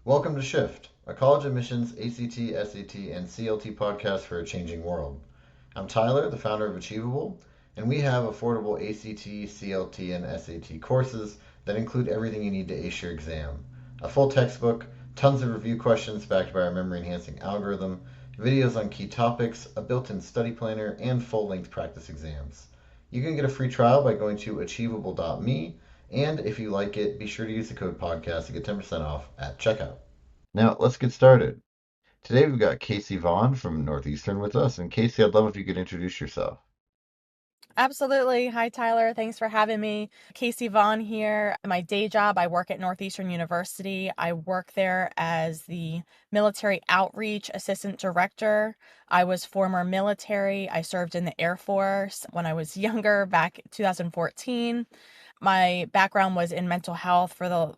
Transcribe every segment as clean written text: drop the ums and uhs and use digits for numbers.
Welcome to Shift, a college admissions ACT, SAT, and CLT podcast for a changing world. I'm Tyler, the founder of Achievable, and we have affordable ACT, CLT, and SAT courses that include everything you need to ace your exam. A full textbook, tons of review questions backed by our memory enhancing algorithm, videos on key topics, a built in study planner, and full length practice exams. You can get a free trial by going to achievable.me, and if you like it, be sure to use the code podcast to get 10% off at checkout. Now, let's get started. Today we've got Casey Vaughan from Northeastern with us. And Casey, I'd love if you could introduce yourself. Absolutely. Hi, Tyler. Thanks for having me. Casey Vaughan here. My day job, I work at Northeastern University. I work there as the Military Outreach Assistant Director. I was former military. I served in the Air Force when I was younger, back in 2014. My background was in mental health for the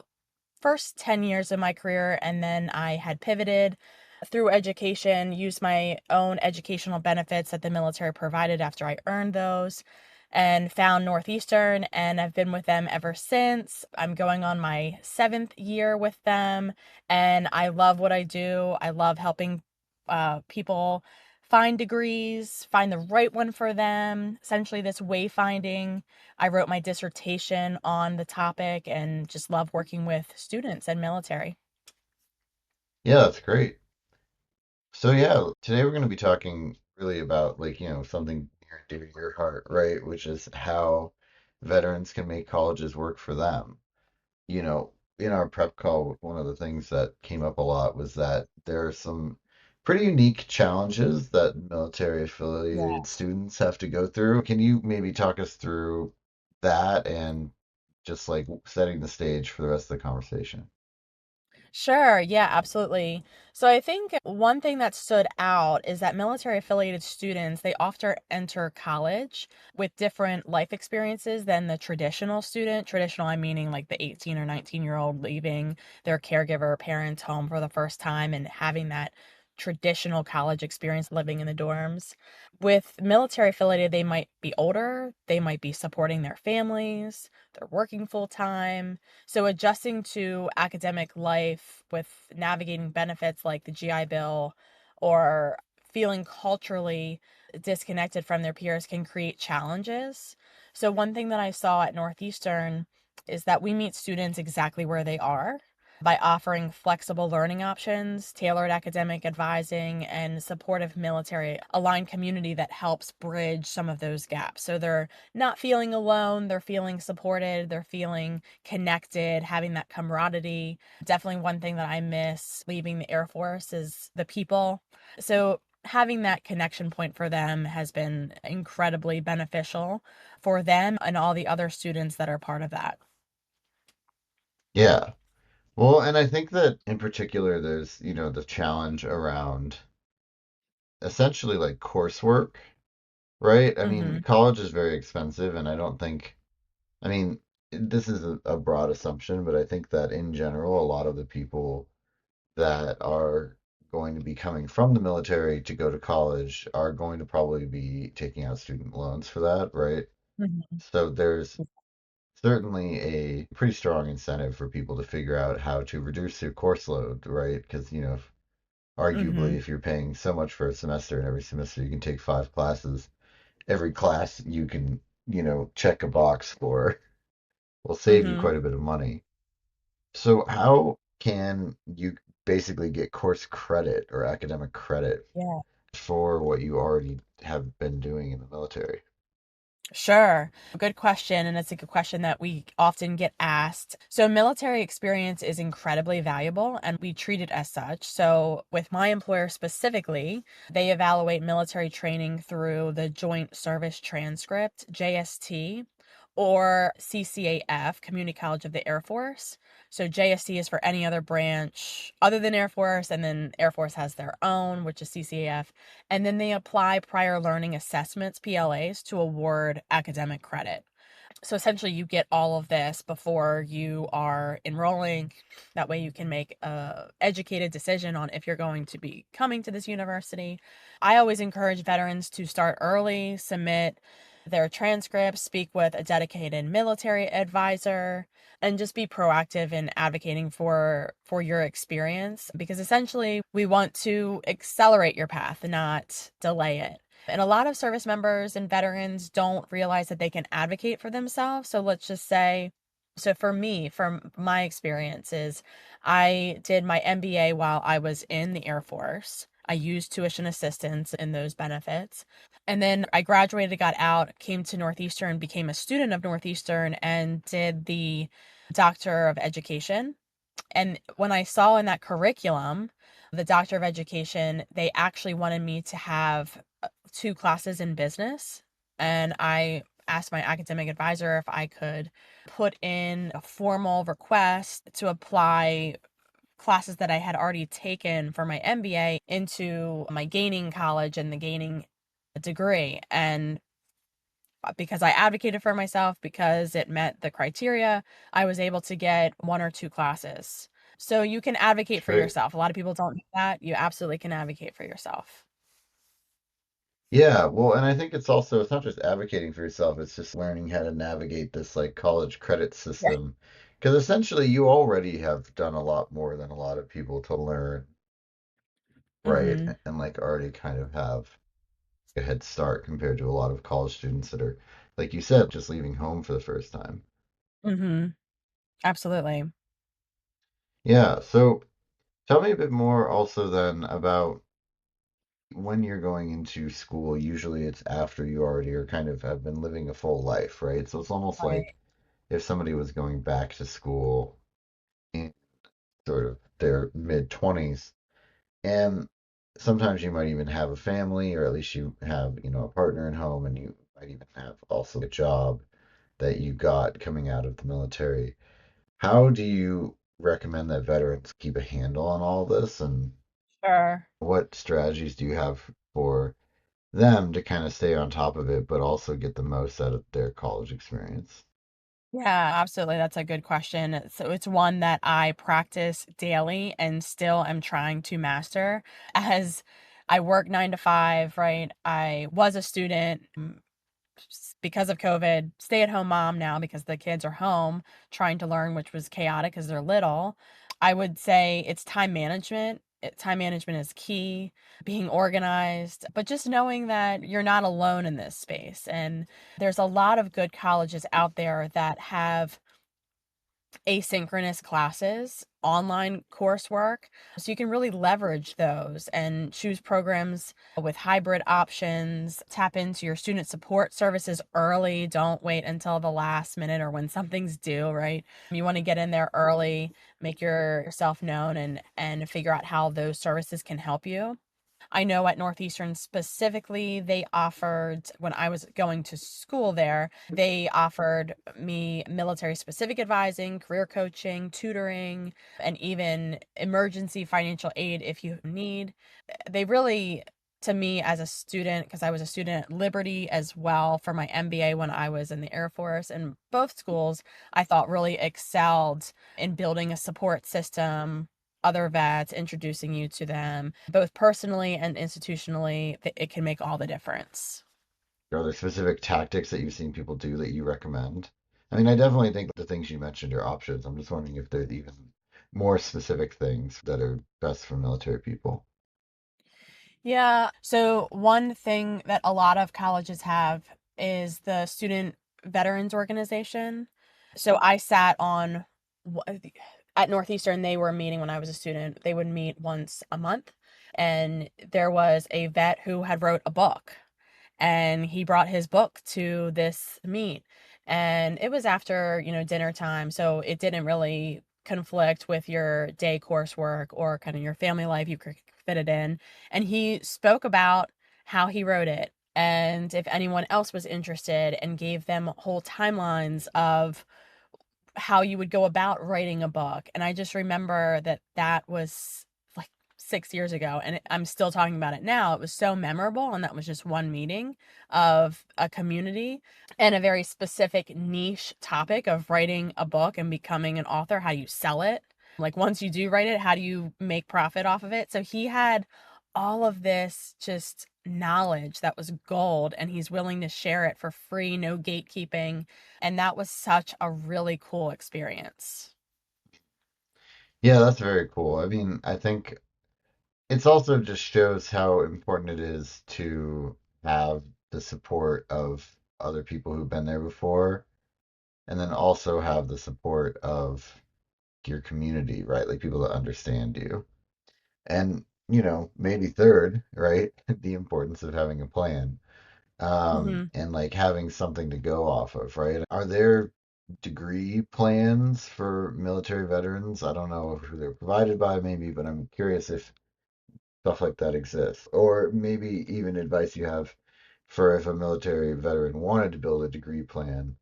first 10 years of my career, and then I had pivoted through education, used my own educational benefits that the military provided after I earned those, and found Northeastern, and I've been with them ever since. I'm going on my 7th year with them, and I love what I do. I love helping people find degrees, find the right one for them, essentially this wayfinding. I wrote my dissertation on the topic and just love working with students and military. Yeah, that's great. So yeah, today we're going to be talking really about something near and dear to your heart, right? Which is how veterans can make colleges work for them. You know, in our prep call, one of the things that came up a lot was that there are some pretty unique challenges that military affiliated Yes. students have to go through. Can you maybe talk us through that and just like setting the stage for the rest of the conversation? Sure. Yeah, absolutely. So I think one thing that stood out is that military affiliated students, they often enter college with different life experiences than the traditional student. Traditional, I'm meaning like the 18 or 19-year-old leaving their caregiver or parents home for the first time and having that traditional college experience living in the dorms. With military affiliated, they might be older, they might be supporting their families, they're working full time, so adjusting to academic life with navigating benefits like the GI Bill or feeling culturally disconnected from their peers can create challenges. So one thing that I saw at Northeastern is that we meet students exactly where they are by offering flexible learning options, tailored academic advising, and supportive military aligned community that helps bridge some of those gaps. So they're not feeling alone, they're feeling supported, they're feeling connected, having that camaraderie. Definitely one thing that I miss leaving the Air Force is the people. So having that connection point for them has been incredibly beneficial for them and all the other students that are part of that. Yeah. Well, and I think that in particular, there's, the challenge around essentially like coursework, right? I mean, Mhm. college is very expensive, and I don't think, I mean, this is a broad assumption, but I think that in general, a lot of the people that are going to be coming from the military to go to college are going to probably be taking out student loans for that, right? Mhm. So there's certainly a pretty strong incentive for people to figure out how to reduce their course load, right? Because, arguably, Mhm. if you're paying so much for a semester and every semester you can take 5 classes, every class you can, check a box for will save you Mhm. quite a bit of money. So, how can you basically get course credit or academic credit Yeah. for what you already have been doing in the military? Sure. Good question. And it's a good question that we often get asked. So, military experience is incredibly valuable and we treat it as such. So, with my employer specifically, they evaluate military training through the Joint Service Transcript, JST, or CCAF, Community College of the Air Force. So, JST is for any other branch other than Air Force, and then Air Force has their own, which is CCAF, and then they apply prior learning assessments, PLAs, to award academic credit. So essentially, you get all of this before you are enrolling. That way, you can make a educated decision on if you're going to be coming to this university. I always encourage veterans to start early, submit their transcripts, speak with a dedicated military advisor, and just be proactive in advocating for your experience, because essentially we want to accelerate your path, not delay it. And a lot of service members and veterans don't realize that they can advocate for themselves. So let's just say, so for me, from my experiences, I did my MBA while I was in the Air Force. I used tuition assistance in those benefits. And then I graduated, got out, came to Northeastern, became a student of Northeastern, and did the Doctor of Education. And when I saw in that curriculum, the Doctor of Education, they actually wanted me to have 2 classes in business. And I asked my academic advisor if I could put in a formal request to apply classes that I had already taken for my MBA into my gaining college and the gaining degree. And because I advocated for myself, because it met the criteria, I was able to get 1 or 2 classes. So you can advocate for Great. yourself. A lot of people don't do that. You absolutely can advocate for yourself. Yeah, well, and I think it's not just advocating for yourself, it's just learning how to navigate this like college credit Yeah. system. Because essentially you already have done a lot more than a lot of people to learn, right? Mhm. And like already kind of have a head start compared to a lot of college students that are, like you said, just leaving home for the first time. Mhm. Absolutely. Yeah, so tell me a bit more also then about when you're going into school. Usually it's after you already are kind of have been living a full life, right? So it's almost Right. like if somebody was going back to school in sort of their mid 20s, and sometimes you might even have a family, or at least you have, a partner at home, and you might even have also a job that you got coming out of the military. How do you recommend that veterans keep a handle on all this, and Sure. what strategies do you have for them to kind of stay on top of it, but also get the most out of their college experience? Yeah, absolutely. That's a good question. So it's one that I practice daily and still am trying to master as I work 9 to 5, right? I was a student, because of COVID, stay-at-home mom now because the kids are home trying to learn, which was chaotic because they're little. I would say it's time management. Time management is key, being organized, but just knowing that you're not alone in this space. And there's a lot of good colleges out there that have asynchronous classes, online coursework. So you can really leverage those and choose programs with hybrid options, tap into your student support services early. Don't wait until the last minute or when something's due, right? You want to get in there early, make yourself known, and figure out how those services can help you. I know at Northeastern specifically, they offered, when I was going to school there, they offered me military specific advising, career coaching, tutoring, and even emergency financial aid if you need. They really, to me as a student, because I was a student at Liberty as well for my MBA when I was in the Air Force, and both schools I thought really excelled in building a support system, other vets, introducing you to them, both personally and institutionally. It can make all the difference. Are there specific tactics that you've seen people do that you recommend? I mean, I definitely think the things you mentioned are options. I'm just wondering if there's even more specific things that are best for military people. Yeah. So one thing that a lot of colleges have is the Student Veterans Organization. So I sat on at Northeastern, they were meeting when I was a student. They would meet once a month, and there was a vet who had wrote a book, and he brought his book to this meet, and it was after, dinner time, so it didn't really conflict with your day coursework or kind of your family life. You could fit it in, and he spoke about how he wrote it and if anyone else was interested, and gave them whole timelines of how you would go about writing a book. And I just remember that that was like 6 years ago, and I'm still talking about it now. It was so memorable, and that was just one meeting of a community and a very specific niche topic of writing a book and becoming an author. How do you sell it? Like once you do write it, how do you make profit off of it? So he had all of this just knowledge that was gold, and he's willing to share it for free, no gatekeeping. And that was such a really cool experience. Yeah, that's very cool. I mean, I think it's also just shows how important it is to have the support of other people who've been there before, and then also have the support of your community, right? Like people that understand you. And, maybe third, right? The importance of having a plan, Hmm. and like having something to go off of, right? Are there degree plans for military veterans? I don't know who they're provided by, maybe, but I'm curious if stuff like that exists. Or maybe even advice you have for if a military veteran wanted to build a degree plan,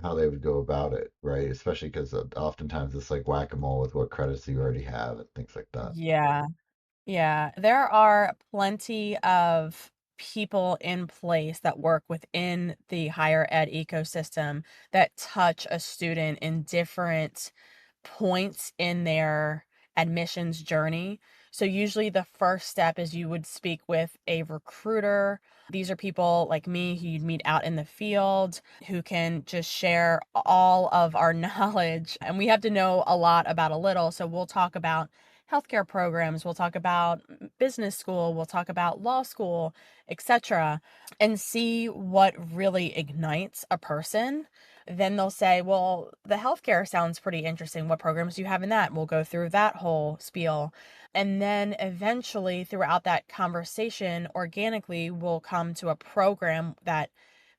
how they would go about it, right? Especially because oftentimes it's like whack-a-mole with what credits you already have and things like that. Yeah. Yeah, there are plenty of people in place that work within the higher ed ecosystem that touch a student in different points in their admissions journey. So usually the first step is you would speak with a recruiter. These are people like me who you'd meet out in the field who can just share all of our knowledge. And we have to know a lot about a little. So we'll talk about healthcare programs, we'll talk about business school, we'll talk about law school, etc., and see what really ignites a person. Then they'll say, well, the healthcare sounds pretty interesting. What programs do you have in that? We'll go through that whole spiel. And then eventually, throughout that conversation, organically, we'll come to a program that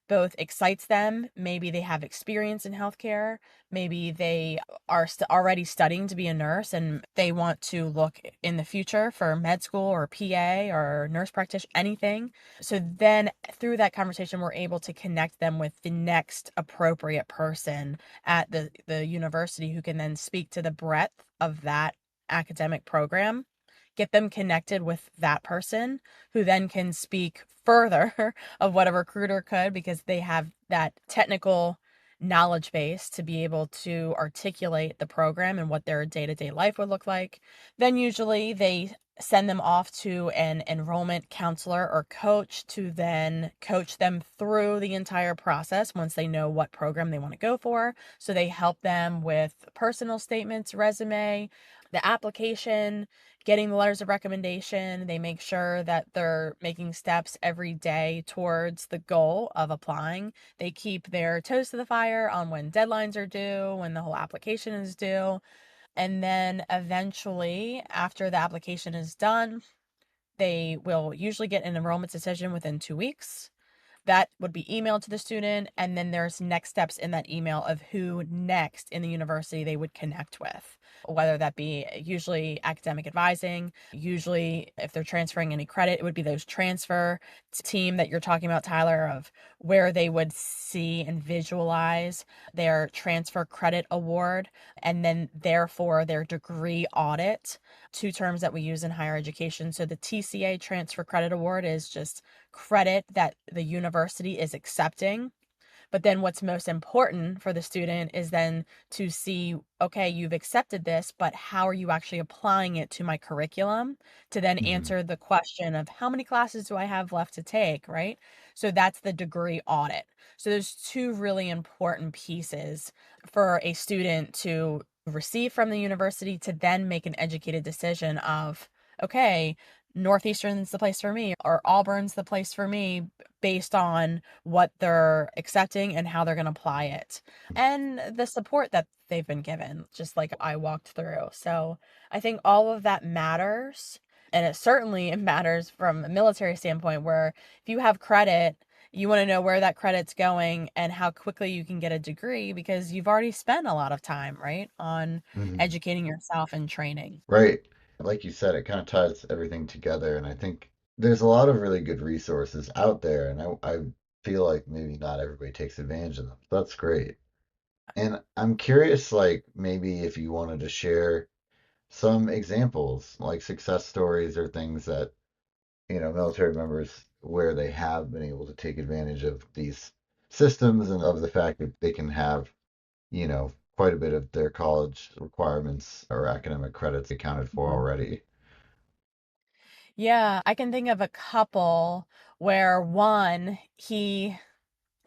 both excites them. Maybe they have experience in healthcare. Maybe they are already studying to be a nurse and they want to look in the future for med school or PA or nurse practitioner, anything. So then through that conversation, we're able to connect them with the next appropriate person at the university who can then speak to the breadth of that academic program, get them connected with that person who then can speak further of what a recruiter could because they have that technical knowledge base to be able to articulate the program and what their day-to-day life would look like. Then usually they send them off to an enrollment counselor or coach to then coach them through the entire process once they know what program they want to go for. So they help them with personal statements, resume, the application, getting the letters of recommendation. They make sure that they're making steps every day towards the goal of applying. They keep their toes to the fire on when deadlines are due, when the whole application is due. And then eventually, after the application is done, they will usually get an enrollment decision within 2 weeks. That would be emailed to the student, and then there's next steps in that email of who next in the university they would connect with, whether that be usually academic advising. Usually if they're transferring any credit, it would be those transfer team that you're talking about, Tyler, of where they would see and visualize their transfer credit award, and then therefore their degree audit, two terms that we use in higher education. So the TCA, transfer credit award, is just credit that the university is accepting. But then what's most important for the student is then to see, okay, you've accepted this, but how are you actually applying it to my curriculum to then Hmm. answer the question of how many classes do I have left to take, right? So that's the degree audit. So there's two really important pieces for a student to receive from the university to then make an educated decision of, okay, Northeastern's the place for me, or Auburn's the place for me, based on what they're accepting and how they're going to apply it, and the support that they've been given, just like I walked through. So I think all of that matters. And it certainly matters from a military standpoint, where if you have credit, you want to know where that credit's going and how quickly you can get a degree because you've already spent a lot of time, right, on Hmm. educating yourself and training. Right. Like you said, it kind of ties everything together, and I think there's a lot of really good resources out there, and I feel like maybe not everybody takes advantage of them. So that's great. And I'm curious, like maybe if you wanted to share some examples, like success stories or things that, military members where they have been able to take advantage of these systems and of the fact that they can have, quite a bit of their college requirements or academic credits accounted for Mhm. already. Yeah, I can think of a couple where one, he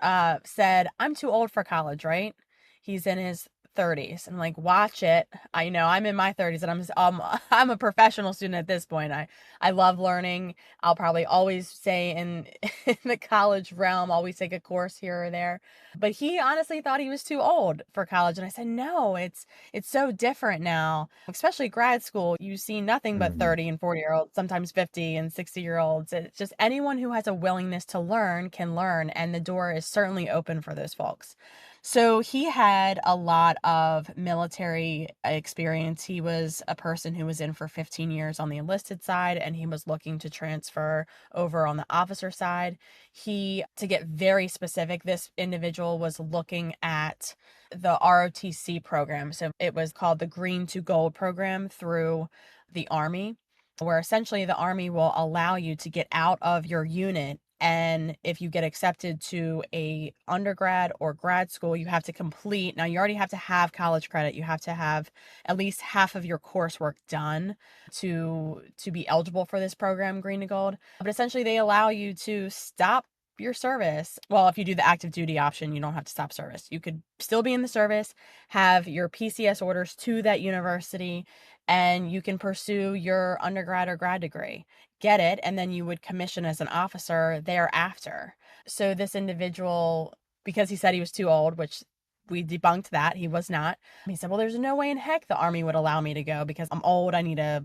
said, I'm too old for college, right? He's in his 30s. And I'm like, watch it. I know I'm in my 30s and I'm a professional student at this point. I love learning. I'll probably always stay in in the college realm, always take a course here or there. But he honestly thought he was too old for college. And I said, no, it's so different now, especially grad school. You see nothing but Hmm. 30 and 40-year-olds, sometimes 50 and 60-year-olds. It's just anyone who has a willingness to learn can learn, and the door is certainly open for those folks. So he had a lot of military experience. He was a person who was in for 15 years on the enlisted side, and he was looking to transfer over on the officer side. To get very specific, this individual was looking at the ROTC program. So it was called the Green to Gold program through the Army, where essentially the Army will allow you to get out of your unit. And if you get accepted to a undergrad or grad school, you have to complete. Now you already have to have college credit. You have to have at least half of your coursework done to be eligible for this program, Green to Gold. But essentially they allow you to stop your service. Well, if you do the active duty option, you don't have to stop service. You could still be in the service, have your PCS orders to that university, and you can pursue your undergrad or grad degree, get it, and then you would commission as an officer thereafter. So this individual, because he said he was too old, which we debunked that he was not. He said, well, there's no way in heck the Army would allow me to go because I'm old. I need a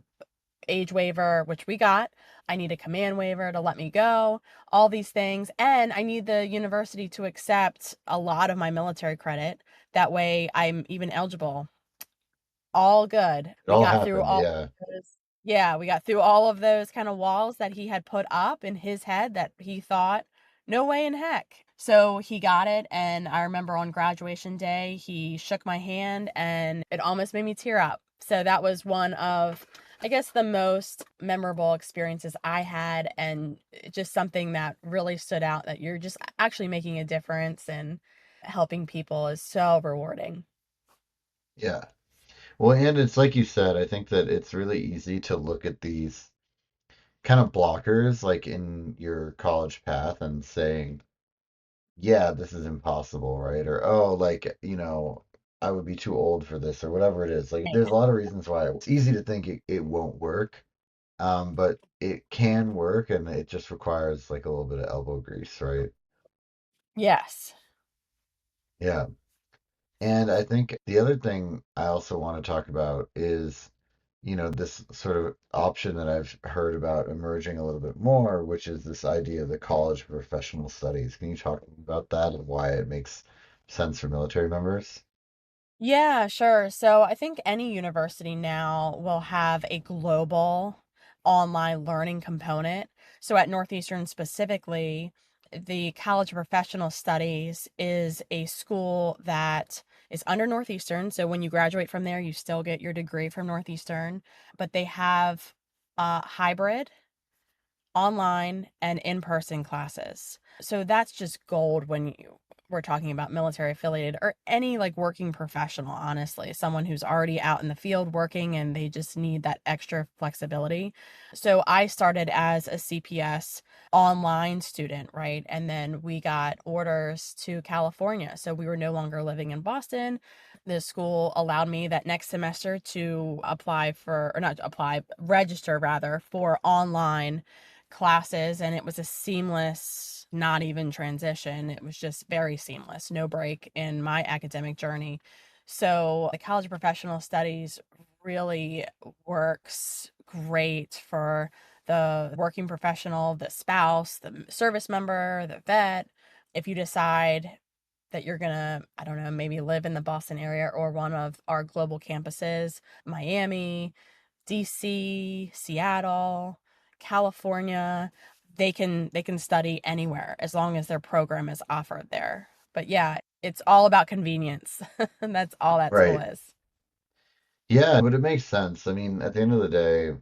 age waiver, which we got. I need a command waiver to let me go, all these things. And I need the university to accept a lot of my military credit. That way I'm even eligible. All good. It all happened, yeah. We got through all of those kind of walls that he had put up in his head that he thought, no way in heck. So he got it. And I remember on graduation day, he shook my hand and it almost made me tear up. So that was one of, I guess, the most memorable experiences I had, and just something that really stood out, that you're just actually making a difference and helping people is so rewarding. Yeah. Well, and it's like you said, I think that it's really easy to look at these kind of blockers like in your college path and saying, yeah, this is impossible, right? Or, oh, like, I would be too old for this or whatever it is. Like, there's a lot of reasons why it's easy to think it won't work, but it can work and it just requires like a little bit of elbow grease, right? Yes. Yeah. And I think the other thing I also want to talk about is, this sort of option that I've heard about emerging a little bit more, which is this idea of the College of Professional Studies. Can you talk about that and why it makes sense for military members? Yeah, sure. So I think any university now will have a global online learning component. So at Northeastern specifically, the College of Professional Studies is a school that is under Northeastern. So when you graduate from there, you still get your degree from Northeastern, but they have hybrid online and in-person classes. So that's just gold when we're talking about military affiliated or any like working professional, honestly, someone who's already out in the field working and they just need that extra flexibility. So I started as a CPS online student, right? And then we got orders to California. So we were no longer living in Boston. The school allowed me that next semester to apply for, or not apply, register rather, for online classes, and it was a seamless, not even transition. It was just very seamless, no break in my academic journey. So the College of Professional Studies really works great for the working professional, the spouse, the service member, the vet. If you decide that you're gonna, I don't know, maybe live in the Boston area or one of our global campuses, Miami, DC, Seattle, California, they can study anywhere as long as their program is offered there. But yeah, it's all about convenience. And that's all that school Right. is. Yeah, but it makes sense. I mean, at the end of the day,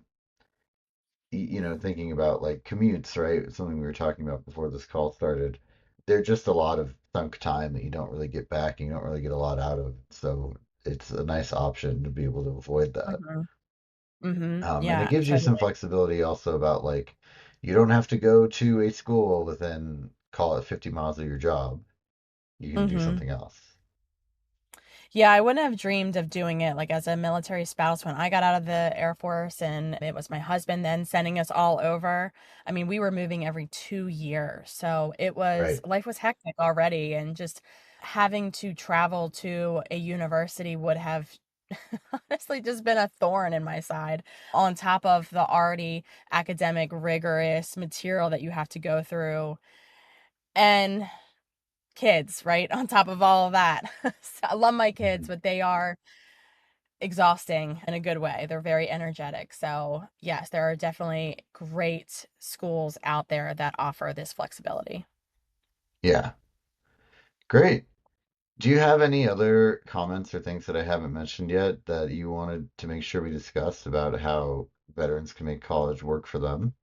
thinking about like commutes, right? Something we were talking about before this call started. They're just a lot of sunk time that you don't really get back and you don't really get a lot out of. So it's a nice option to be able to avoid that. Mhm. And it Yeah, gives you some totally. flexibility also about like you don't have to go to a school within, call it 50 miles of your job. You can do hmm something else. Yeah, I wouldn't have dreamed of doing it like as a military spouse when I got out of the Air Force and it was my husband then sending us all over. I mean, we were moving every 2 years. So Right. life was hectic already. And just having to travel to a university would have honestly just been a thorn in my side on top of the already academic, rigorous material that you have to go through. And kids, right? On top of all of that. So I love my kids, Mhm. but they are exhausting in a good way. They're very energetic. So, yes, there are definitely great schools out there that offer this flexibility. Yeah. Great. Do you have any other comments or things that I haven't mentioned yet that you wanted to make sure we discussed about how veterans can make college work for them?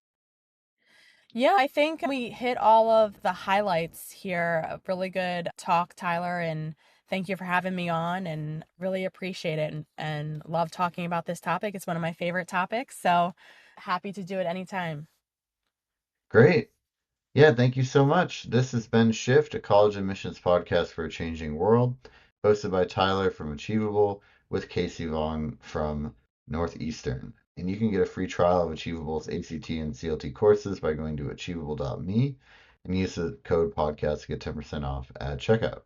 Yeah, I think we hit all of the highlights here. A really good talk, Tyler, and thank you for having me on and really appreciate it and love talking about this topic. It's one of my favorite topics. So happy to do it anytime. Great. Yeah, thank you so much. This has been Shift, a college admissions podcast for a changing world, hosted by Tyler from Achievable with Casey Vaughan from Northeastern. And you can get a free trial of Achievable's ACT and CLT courses by going to achievable.me and use the code podcast to get 10% off at checkout.